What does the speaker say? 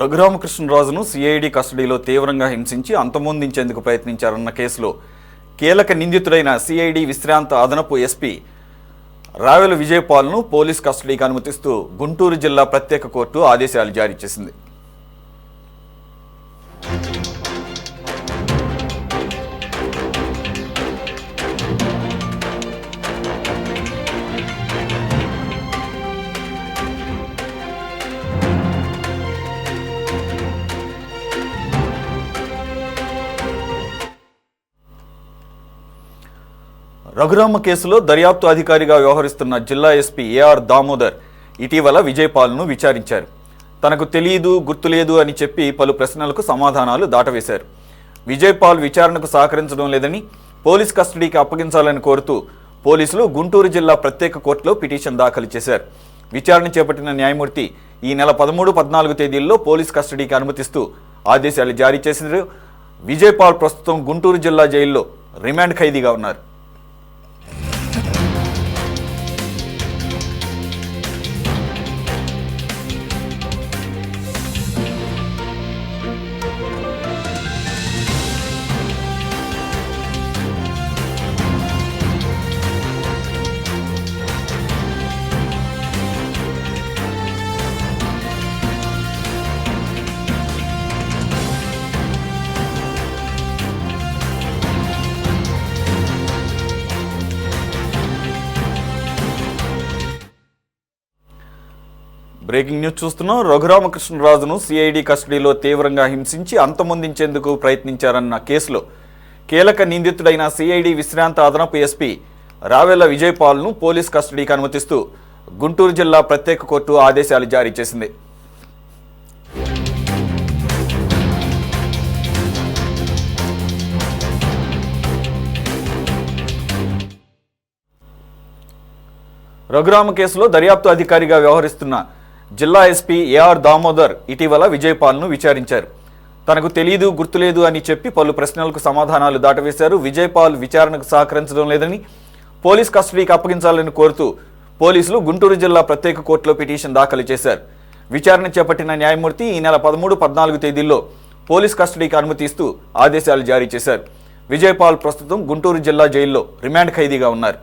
రఘురామకృష్ణరాజును CID కస్టడీలో తీవ్రంగా హింసించి అంతమొందించేందుకు ప్రయత్నించారన్న కేసులో కీలక నిందితుడైన సిఐడి విశ్రాంత అదనపు ఎస్పీ రావెల విజయపాల్ను పోలీస్ కస్టడీకి అనుమతిస్తూ గుంటూరు జిల్లా ప్రత్యేక కోర్టు ఆదేశాలు జారీ చేసింది. రఘురామ కేసులో దర్యాప్తు అధికారిగా వ్యవహరిస్తున్న జిల్లా ఎస్పీ ఏఆర్ దామోదర్ ఇటీవల విజయపాల్ను విచారించారు. తనకు తెలియదు, గుర్తులేదు అని చెప్పి పలు ప్రశ్నలకు సమాధానాలు దాటవేశారు. విజయపాల్ విచారణకు సహకరించడం లేదని పోలీస్ కస్టడీకి అప్పగించాలని కోరుతూ పోలీసులు గుంటూరు జిల్లా ప్రత్యేక కోర్టులో పిటిషన్ దాఖలు చేశారు. విచారణ చేపట్టిన న్యాయమూర్తి ఈ నెల 13, 14 తేదీల్లో పోలీస్ కస్టడీకి అనుమతిస్తూ ఆదేశాలు జారీ చేశారు. విజయపాల్ ప్రస్తుతం గుంటూరు జిల్లా జైల్లో రిమాండ్ ఖైదీగా ఉన్నారు. బ్రేకింగ్ న్యూస్ చూస్తున్నాం. రఘురామకృష్ణరాజును సిఐడి కస్టడీలో తీవ్రంగా హింసించి అంతమొందించేందుకు ప్రయత్నించారన్న కేసులో కీలక నిందితుడైన సిఐడి విశ్రాంత అదనపు ఎస్పీ రావెల విజయపాల్ను పోలీస్ కస్టడీకి అనుమతిస్తూ గుంటూరు జిల్లా ప్రత్యేక కోర్టు ఆదేశాలు జారీ చేసింది. రఘురామ కేసులో దర్యాప్తు అధికారిగా వ్యవహరిస్తున్న జిల్లా ఎస్పీ ఏఆర్ దామోదర్ ఇటీవల విజయపాల్ను విచారించారు. తనకు తెలియదు, గుర్తులేదు అని చెప్పి పలు ప్రశ్నలకు సమాధానాలు దాటవేశారు. విజయపాల్ విచారణకు సహకరించడం లేదని పోలీస్ కస్టడీకి అప్పగించాలని కోరుతూ పోలీసులు గుంటూరు జిల్లా ప్రత్యేక కోర్టులో పిటిషన్ దాఖలు చేశారు. విచారణ చేపట్టిన న్యాయమూర్తి ఈ నెల 13, 14 తేదీల్లో పోలీస్ కస్టడీకి అనుమతిస్తూ ఆదేశాలు జారీ చేశారు. విజయపాల్ ప్రస్తుతం గుంటూరు జిల్లా జైల్లో రిమాండ్ ఖైదీగా ఉన్నారు.